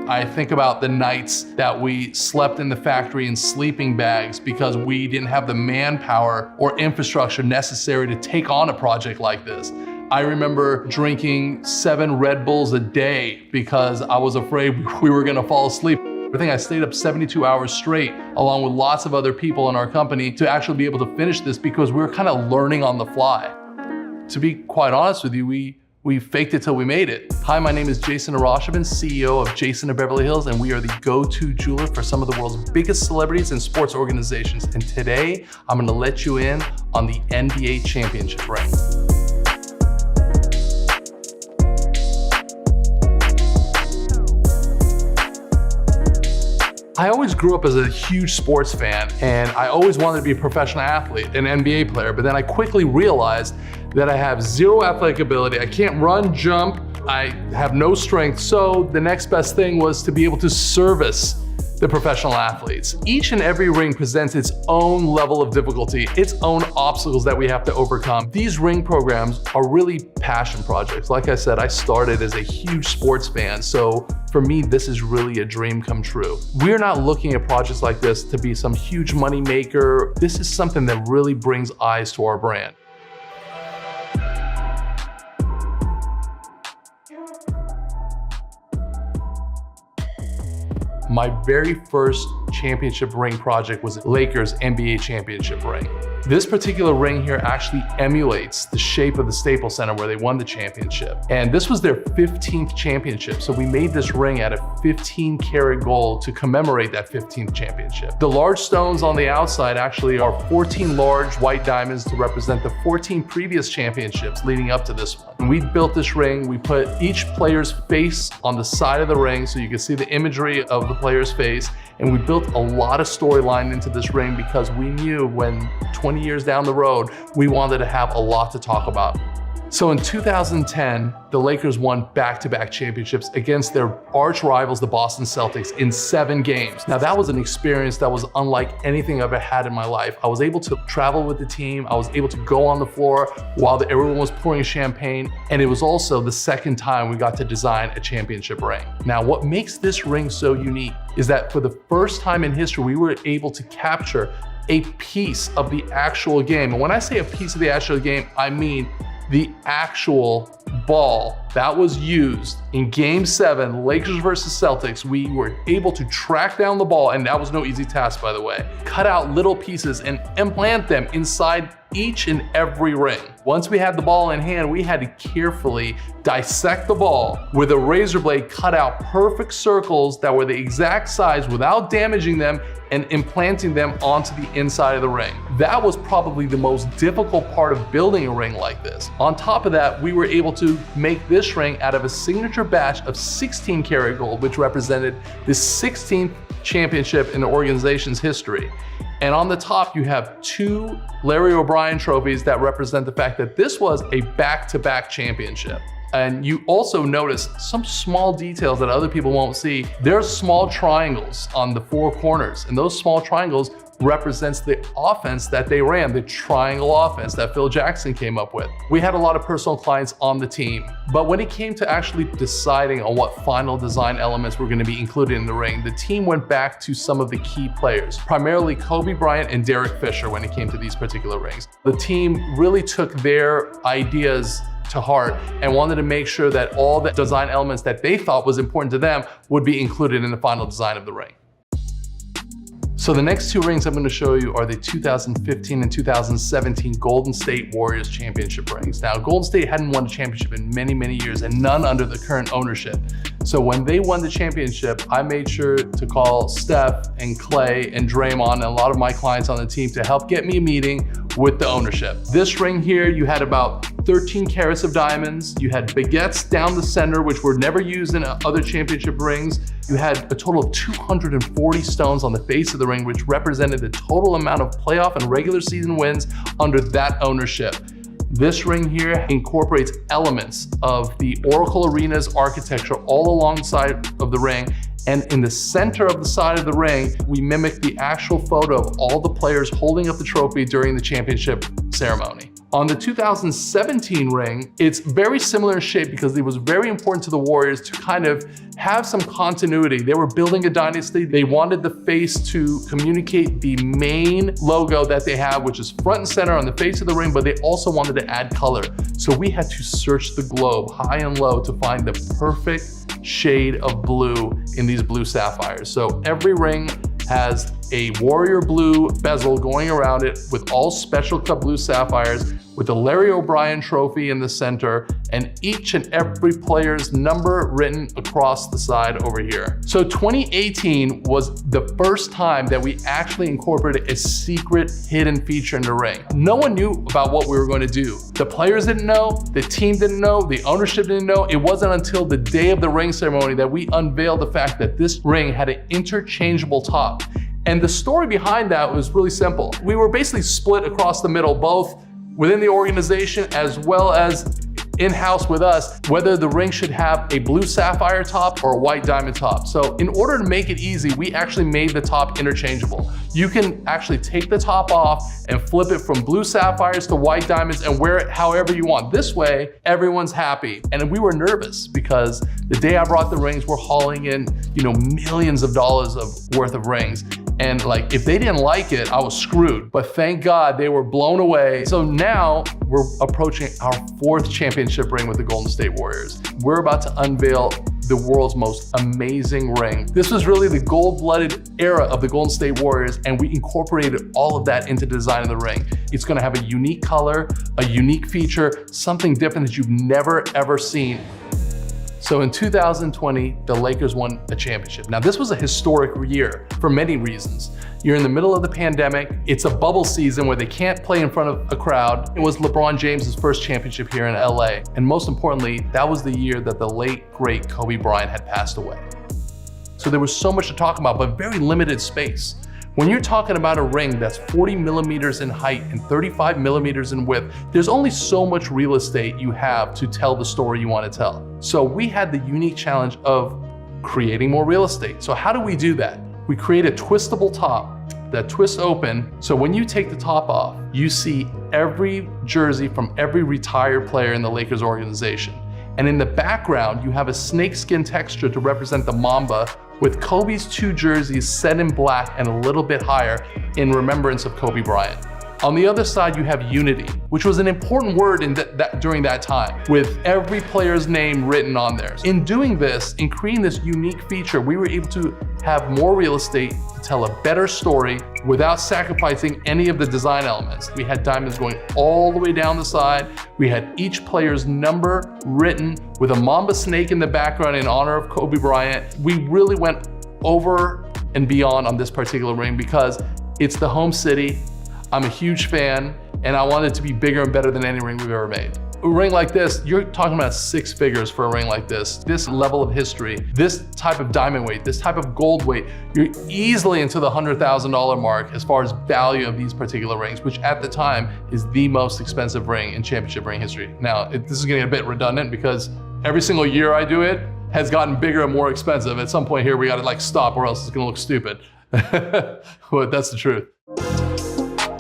I think about the nights that we slept in the factory in sleeping bags because we didn't have the manpower or infrastructure necessary to take on a project like this. I remember drinking 7 Red Bulls a day because I was afraid we were gonna fall asleep. I think I stayed up 72 hours straight, along with lots of other people in our company, to actually be able to finish this because we were kind of learning on the fly. To be quite honest with you, we faked it till we made it. Hi, my name is Jason Araশেবিন, CEO of Jason of Beverly Hills, and we are the go-to jeweler for some of the world's biggest celebrities and sports organizations. And today, I'm gonna let you in on the NBA championship ring. I always grew up as a huge sports fan, and I always wanted to be a professional athlete, an NBA player, but then I quickly realized that I have zero athletic ability. I can't run, jump, I have no strength, so the next best thing was to be able to service the professional athletes. Each and every ring presents its own level of difficulty, its own obstacles that we have to overcome. These ring programs are really passion projects. Like I said, I started as a huge sports fan, so for me, this is really a dream come true. We're not looking at projects like this to be some huge money maker. This is something that really brings eyes to our brand. My very first championship ring project was Lakers NBA championship ring. This particular ring here actually emulates the shape of the Staples Center where they won the championship. And this was their 15th championship. So we made this ring out of 15 karat gold to commemorate that 15th championship. The large stones on the outside actually are 14 large white diamonds to represent the 14 previous championships leading up to this one. When we built this ring, we put each player's face on the side of the ring so you can see the imagery of the player's face. And we built a lot of storyline into this ring because we knew when 20 years down the road, we wanted to have a lot to talk about. So in 2010, the Lakers won back-to-back championships against their arch rivals, the Boston Celtics, in 7 games. Now that was an experience that was unlike anything I've ever had in my life. I was able to travel with the team. I was able to go on the floor while everyone was pouring champagne. And it was also the second time we got to design a championship ring. Now what makes this ring so unique is that for the first time in history, we were able to capture a piece of the actual game. And when I say a piece of the actual game, I mean the actual ball that was used in Game 7, Lakers versus Celtics. We were able to track down the ball, and that was no easy task, by the way. Cut out little pieces and implant them inside each and every ring. Once we had the ball in hand, we had to carefully dissect the ball with a razor blade, cut out perfect circles that were the exact size without damaging them and implanting them onto the inside of the ring. That was probably the most difficult part of building a ring like this. On top of that, we were able to make this ring out of a signature batch of 16 karat gold, which represented the 16th championship in the organization's history. And on the top, you have 2 Larry O'Brien trophies that represent the fact that this was a back-to-back championship. And you also notice some small details that other people won't see. There's small triangles on the 4 corners, and those small triangles represents the offense that they ran, the triangle offense that Phil Jackson came up with. We had a lot of personal clients on the team, but when it came to actually deciding on what final design elements were going to be included in the ring, the team went back to some of the key players, primarily Kobe Bryant and Derek Fisher when it came to these particular rings. The team really took their ideas to heart and wanted to make sure that all the design elements that they thought was important to them would be included in the final design of the ring. So the next 2 rings I'm going to show you are the 2015 and 2017 Golden State Warriors championship rings. Now, Golden State hadn't won a championship in many, many years, and none under the current ownership. So when they won the championship, I made sure to call Steph and Clay and Draymond and a lot of my clients on the team to help get me a meeting with the ownership. This ring here, you had about 13 carats of diamonds. You had baguettes down the center, which were never used in other championship rings. You had a total of 240 stones on the face of the ring, which represented the total amount of playoff and regular season wins under that ownership. This ring here incorporates elements of the Oracle Arena's architecture all alongside of the ring, And in the center of the side of the ring, we mimicked the actual photo of all the players holding up the trophy during the championship ceremony. On the 2017 ring, it's very similar in shape because it was very important to the Warriors to kind of have some continuity. They were building a dynasty. They wanted the face to communicate the main logo that they have, which is front and center on the face of the ring, but they also wanted to add color. So we had to search the globe high and low to find the perfect shade of blue in these blue sapphires. So every ring has a Warrior blue bezel going around it with all special cut blue sapphires with the Larry O'Brien trophy in the center and each and every player's number written across the side over here. So 2018 was the first time that we actually incorporated a secret hidden feature in the ring. No one knew about what we were going to do. The players didn't know, the team didn't know, the ownership didn't know. It wasn't until the day of the ring ceremony that we unveiled the fact that this ring had an interchangeable top. And the story behind that was really simple. We were basically split across the middle, both within the organization as well as in-house with us, whether the ring should have a blue sapphire top or a white diamond top. So in order to make it easy, we actually made the top interchangeable. You can actually take the top off and flip it from blue sapphires to white diamonds and wear it however you want. This way, everyone's happy. And we were nervous because the day I brought the rings, we're hauling in, millions of dollars worth of rings. And like, if they didn't like it, I was screwed. But thank God they were blown away. So now we're approaching our 4th championship ring with the Golden State Warriors. We're about to unveil the world's most amazing ring. This was really the gold-blooded era of the Golden State Warriors, and we incorporated all of that into the design of the ring. It's gonna have a unique color, a unique feature, something different that you've never ever seen. So in 2020, the Lakers won a championship. Now this was a historic year for many reasons. You're in the middle of the pandemic. It's a bubble season where they can't play in front of a crowd. It was LeBron James's first championship here in LA. And most importantly, that was the year that the late, great Kobe Bryant had passed away. So there was so much to talk about, but very limited space. When you're talking about a ring that's 40 millimeters in height and 35 millimeters in width, there's only so much real estate you have to tell the story you want to tell. So we had the unique challenge of creating more real estate. So how do we do that? We create a twistable top that twists open. So when you take the top off, you see every jersey from every retired player in the Lakers organization. And in the background, you have a snakeskin texture to represent the Mamba with Kobe's 2 jerseys set in black and a little bit higher in remembrance of Kobe Bryant. On the other side, you have unity, which was an important word during that time, with every player's name written on there. In doing this, in creating this unique feature, we were able to have more real estate to tell a better story without sacrificing any of the design elements. We had diamonds going all the way down the side. We had each player's number written with a Mamba snake in the background in honor of Kobe Bryant. We really went over and beyond on this particular ring because it's the home city. I'm a huge fan, and I want it to be bigger and better than any ring we've ever made. A ring like this, you're talking about 6 figures for a ring like this level of history, this type of diamond weight, this type of gold weight, you're easily into the $100,000 mark as far as value of these particular rings, which at the time is the most expensive ring in championship ring history. Now, this is getting a bit redundant because every single year I do it has gotten bigger and more expensive. At some point here, we gotta stop or else it's gonna look stupid. But that's the truth.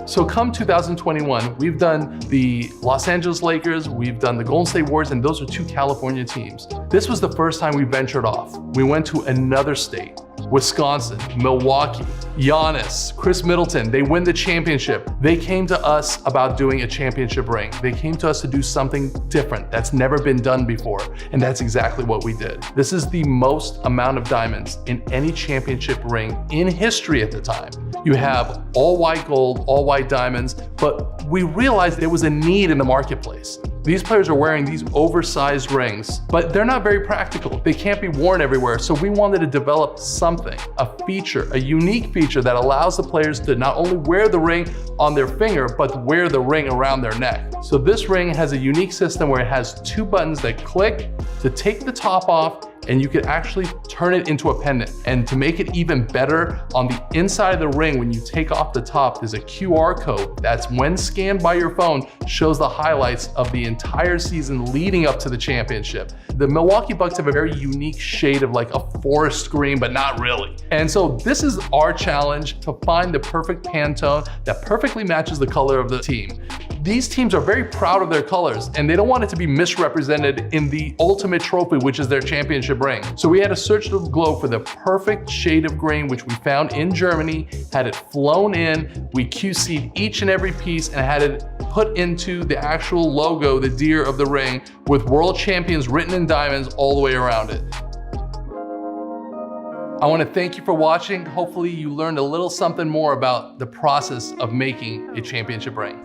So come 2021, we've done the Los Angeles Lakers, we've done the Golden State Warriors, and those are 2 California teams. This was the first time we ventured off. We went to another state, Wisconsin, Milwaukee, Giannis, Chris Middleton, they win the championship. They came to us about doing a championship ring. They came to us to do something different that's never been done before, and that's exactly what we did. This is the most amount of diamonds in any championship ring in history at the time. You have all white gold, all white diamonds, but we realized there was a need in the marketplace. These players are wearing these oversized rings, but they're not very practical. They can't be worn everywhere. So we wanted to develop something, a feature, a unique feature that allows the players to not only wear the ring on their finger, but wear the ring around their neck. So this ring has a unique system where it has 2 buttons that click to take the top off and you could actually turn it into a pendant. And to make it even better, on the inside of the ring, when you take off the top, there's a QR code that's, when scanned by your phone, shows the highlights of the entire season leading up to the championship. The Milwaukee Bucks have a very unique shade of like a forest green, but not really. And so this is our challenge, to find the perfect Pantone that perfectly matches the color of the team. These teams are very proud of their colors, and they don't want it to be misrepresented in the ultimate trophy, which is their championship ring. So we had to search the globe for the perfect shade of green, which we found in Germany, had it flown in, we QC'd each and every piece and had it put into the actual logo, the deer of the ring, with world champions written in diamonds all the way around it. I want to thank you for watching. Hopefully you learned a little something more about the process of making a championship ring.